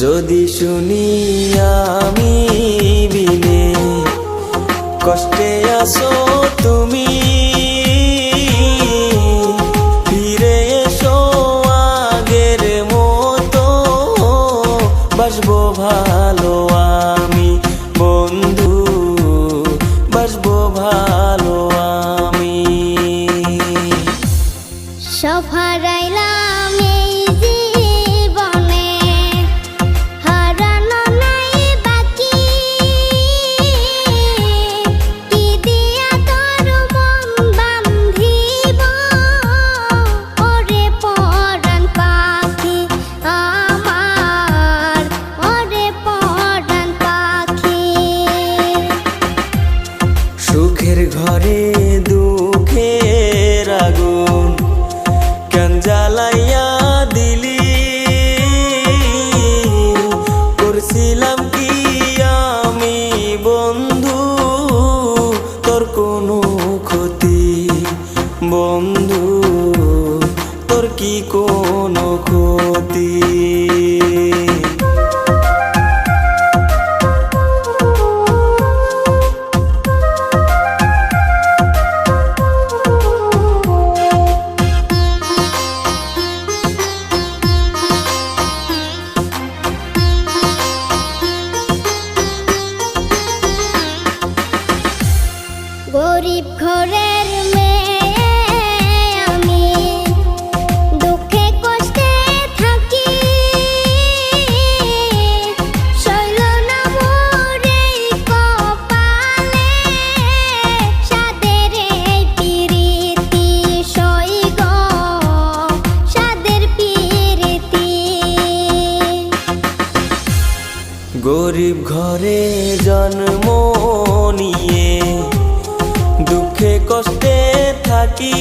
যদি শুনি আমি বিনে কষ্টে আছো তুমি, ফিরে এসো আগের মতো, বাসবো ভালো আমি বন্ধু, বাসবো ভালো আমি। সব হারাইলাম এই জীবনে, হারানো নাই বাকি, কি দিয়া তোর মন বান্ধিব, ওরে পরাণ পাখি আমার, ওরে পরাণ পাখি। সুখের ঘরে দুঃখের আগুন কেন জ্বালাইয়া দিলি, করছিলাম কি আমি বন্ধু তোর কোনো ক্ষতি, বন্ধু তোর কি কোনো ক্ষতি। গরিব ঘরের মেয়ে আমি, দুঃখে কষ্টে থাকি, সইল না মোর এই কপালে, সাদের এই পিরিতি সইগ, সাদের পিরিতি। গরিব ঘরে জন্ম নিয়ে দুঃখে কষ্টে থাকি,